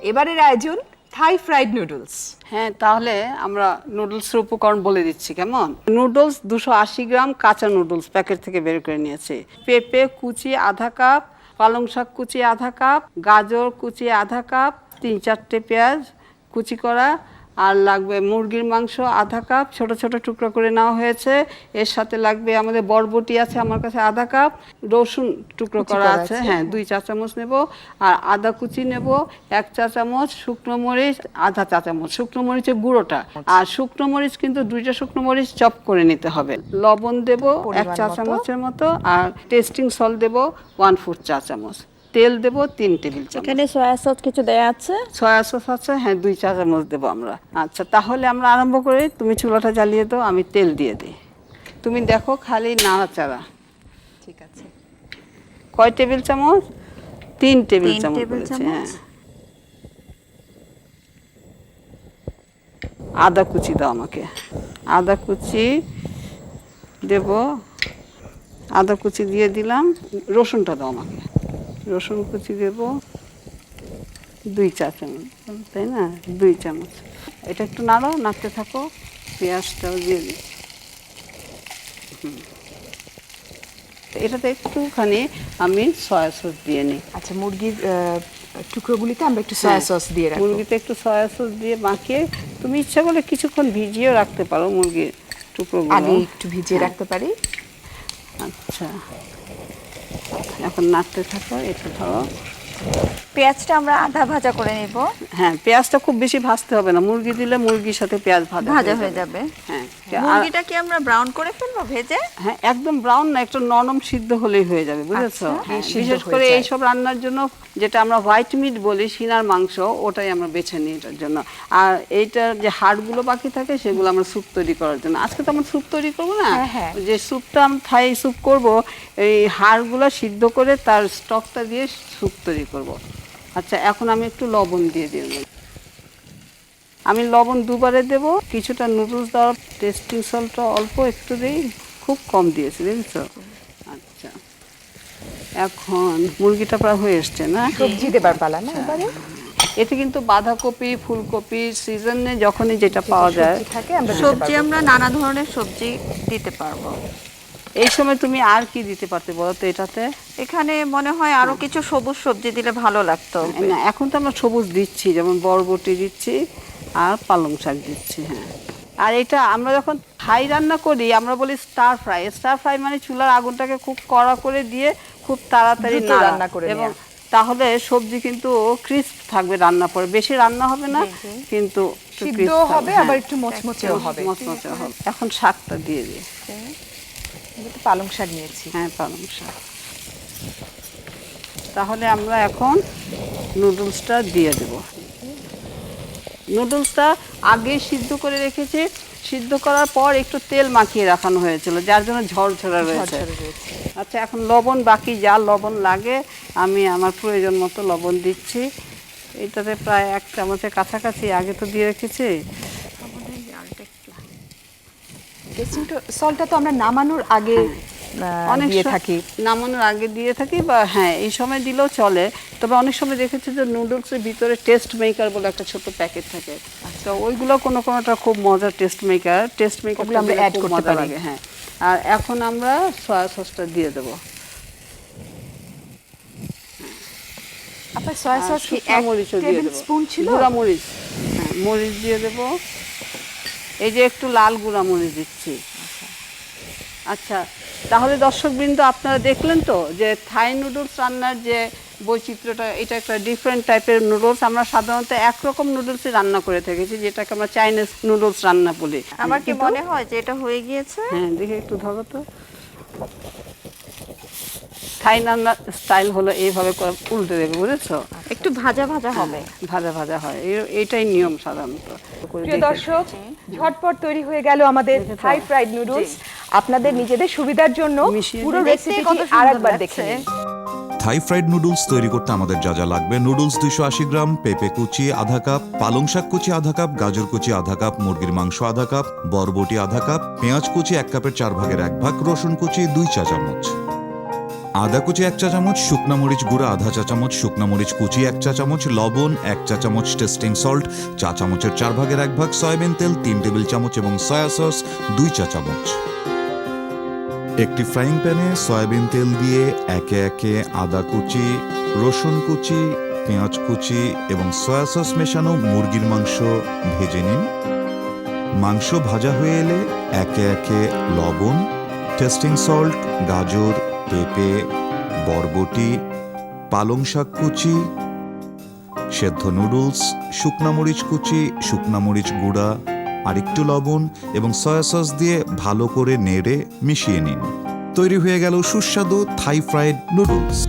এবারের আয়োজন থাই fried noodles. হ্যাঁ, তাহলে আমরা নুডলসের উপকরণ বলে দিচ্ছি কেমন। নুডলস 280 গ্রাম কাঁচা নুডলস প্যাকেট থেকে বের করে নিয়েছি। পেঁপে কুচি আধা কাপ, পালং শাক কুচি আধা কাপ, গাজর কুচি আধা কাপ, 3-4টে পেঁয়াজ কুচি করা, আর লাগবে মুরগির মাংস আধা কাপ ছোট ছোট টুকরো করে নেওয়া হয়েছে। এর সাথে লাগবে আমাদের বরবটি আছে আমার কাছে আধা কাপ, রসুন টুকরো করা আছে হ্যাঁ 2 চা চামচ নেব, আর আদা কুচি নেব 1 চা চামচ, শুকনো মরিচ আধা চা চামচ, শুকনো মরিচের গুঁড়োটা, আর শুকনো মরিচ কিন্তু 2টা শুকনো মরিচ চপ করে নিতে হবে। লবণ দেব 1 চা চামচের মতো, আর টেস্টিং সল্ট দেব 1/4 চা চামচ, তেল দেব 3 টেবিল চামচ। এখানে সয়া সস কিছু দেয়া আছে? সয়া সস আছে হ্যাঁ 2 চা চামচ দেবো আমরা। আচ্ছা, তাহলে আমরা আরম্ভ করি। তুমি চুলাটা জ্বালিয়ে দাও, আমি তেল দিয়ে দিই। তুমি দেখো খালি নাড়াচাড়া। ঠিক আছে। কয় টেবিল চামচ? 3 টেবিল চামচ বলেছি হ্যাঁ। আদা কুচি দাও আমাকে, আদা কুচি দেব, আদা কুচি দিয়ে দিলাম। রসুনটা দাও আমাকে, রসুন কুচি দেব 2 চা চামচ, তাই না 2 চামচ। এটা একটু নাড়ো, নাড়তে থাকো। পেঁয়াজটাও দিয়ে দিই। এটাতে একটুখানি আমি সয়া সস দিয়ে নিই। আচ্ছা, মুরগির টুকরোগুলিতে আমরা একটু সয়া সস দিয়ে রাখবো। মুরগিতে একটু সয়া সস দিয়ে মাখিয়ে তুমি ইচ্ছা করলে কিছুক্ষণ ভিজিয়েও রাখতে পারো মুরগির টুকরোগুলো। আগে একটু ভিজিয়ে রাখতে পারি। আচ্ছা, এখন নাড়তে থাকো। এটা ধরো, পেঁয়াজটা আমরা আধা ভাজা করে নেব। হ্যাঁ পেঁয়াজটা খুব বেশি ভাজতে হবে না, মুরগি দিলে মুরগির সাথে পেঁয়াজ ভাজা হয়ে যাবে। হ্যাঁ, মুরগিটা কি আমরা ব্রাউন করে ফেলবো ভেজে? হ্যাঁ একদম ব্রাউন না, একটু নরম সিদ্ধ হলেই হয়ে যাবে, বুঝেছো? হ্যাঁ, বিশেষ করে এইসব রান্নার জন্য যেটা আমরা হোয়াইট মিট বলি, সিনার মাংস, ওটাই আমরা বেছে নিই এটার জন্য। আর এইটার যে হাড়গুলো বাকি থাকে সেগুলো আমরা স্যুপ তৈরি করার জন্য। আজকে তো আমরা স্যুপ তৈরি করবো না, যে স্যুপটা আমরা থাই স্যুপ করব, এই হাড়গুলো সিদ্ধ করে তার স্টকটা দিয়ে স্যুপ তৈরি করব। আচ্ছা, এখন আমি একটু লবণ দিয়ে দিই। আমি লবণ 2বারে দেব। কিছুটা নুডলস দেওয়ার টেস্টিং সল্টটা অল্প একটু দিই, খুব কম দিয়েছি, বুঝেছো? আচ্ছা, এখন মুরগিটা প্রায় হয়ে এসছে না? সবজি দেবার পালা না এবারে। এতে কিন্তু বাঁধাকপি, ফুলকপি সিজনে যখনই যেটা পাওয়া যায় থাকে আমরা সবজি আমরা নানা ধরনের সবজি দিতে পারবো। এই সময় তুমি আর কি দিতে পারতে বলো তো এটাতে? এখানে মনে হয় আরো কিছু সবুজ সবজি দিলে ভালো লাগতো। না, এখন তো আমরা সবুজ দিচ্ছি, যেমন বরবটি দিচ্ছি আর পালং শাক দিচ্ছি। হ্যাঁ, আর এটা আমরা যখন থাই রান্না করি আমরা বলি স্টার ফ্রাই। স্টার ফ্রাই মানে চুলার আগুনটাকে খুব কড়া করে দিয়ে খুব তাড়াতাড়ি রান্না করে, এবং তাহলে সবজি কিন্তু ক্রিস্প থাকবে রান্না পরে, বেশি রান্না হবে না কিন্তু সিদ্ধ হবে, আবার একটু মচমচেও হবে। মচমচে হবে। এখন শাকটা দিয়ে দিই। পালং শাক নিয়েছি। হ্যাঁ, পালং শাক। তাহলে আমরা এখন নুডলসটা দিয়ে দেব। নুডলসটা আগে সিদ্ধ করে রেখেছি, সিদ্ধ করার পর একটু তেল মাখিয়ে রাখানো হয়েছিল, যার জন্য ঝরঝরা রয়েছে। আচ্ছা, এখন লবণ, বাকি যা লবণ লাগে আমি আমার প্রয়োজন মতো লবণ দিচ্ছি। এটাতে প্রায় 1 চামচের কাছাকাছি আগে তো দিয়ে রেখেছি। টেস্টিং সল্টটা তো আমরা নামানোর আগে অনেক দিয়ে থাকি, নামানোর আগে দিয়ে থাকি, বা হ্যাঁ এই সময় দিলেও চলে। তবে অনেক সময় দেখেছি যে নুডলসের ভিতরে টেস্ট মেকার বলে একটা ছোট প্যাকেট থাকে, তো ওইগুলো কোনোটা খুব মজার টেস্ট মেকার আমরা অ্যাড করতে পারি। হ্যাঁ, আর এখন আমরা সয়া সসটা দিয়ে দেবো। আপনার সয়া সস কি 1 টেবিল স্পুন ছিল? গুঁড়া মরিচ, হ্যাঁ মরিচ দিয়ে দেবো। এই যে একটু লাল গুঁড়া মরিচ দিচ্ছি। আচ্ছা, তাহলে দর্শকবৃন্দ আপনারা দেখলেন তো যে থাই নুডলস রান্নার যে বৈচিত্র্যটা, এটা একটা ডিফারেন্ট টাইপের নুডলস। আমরা সাধারণত একরকম নুডলসই রান্না করে থাকেছি, যেটাকে আমরা চাইনিজ নুডলস রান্না বলি। আমার কি মনে হয় যে এটা হয়ে গিয়েছে? হ্যাঁ, দেখে একটু ধরো তো। থাই রান্নার স্টাইল হলো এইভাবে করে উল্টে দেবে, বুঝেছো? একটু ভাজা ভাজা হবে, ভাজা ভাজা হয়, এইটাই নিয়ম সাধারণত। প্রিয় দর্শক, ঝটপট তৈরি হয়ে গেল আমাদের থাই ফ্রাইড নুডলস। আপনাদের নিজেদের সুবিধার জন্য পুরো রেসিপিটি আরেকবার দেখে নিন। থাই ফ্রাইড নুডলস তৈরি করতে আমাদের যা যা লাগবে: নুডলস 280 গ্রাম, পেঁপে কুচি আধা কাপ, পালং শাক কুচি আধা কাপ, গাজর কুচি আধা কাপ, মুরগির মাংস আধা কাপ, বরবটি আধা কাপ, পেঁয়াজ কুচি 1 কাপের 4 ভাগের 1 ভাগ, রসুন কুচি 2 চা চামচ। আদা কুচি 1 চা চামচ, শুকনা মরিচ গুঁড়া আধা চা চামচ, শুকনা মরিচ কুচি 1 চা চামচ, লবণ 1 চা চামচ, টেস্টিং সল্ট চা চামচের 4 ভাগের 1 ভাগ, সয়াবিন তেল 3 টেবিল চামচ এবং সয়া সস 2 চা চামচ। একটি ফ্রাইং প্যানে সয়াবিন তেল দিয়ে একে একে আদা কুচি, রসুন কুচি, পেঁয়াজ কুচি এবং সয়া সস মেশানো মুরগির মাংস ভেজে নিন। মাংস ভাজা হয়ে এলে একে একে লবণ, টেস্টিং সল্ট, গাজর, পেঁপে, বরবটি, পালং শাক কুচি, সেদ্ধ নুডলস, শুকনা মরিচ কুচি, শুকনা মরিচ গুঁড়া, আরেকটু লবণ এবং সয়া সস দিয়ে ভালো করে নেড়ে মিশিয়ে নিন। তৈরি হয়ে গেল সুস্বাদু থাই ফ্রাইড নুডলস।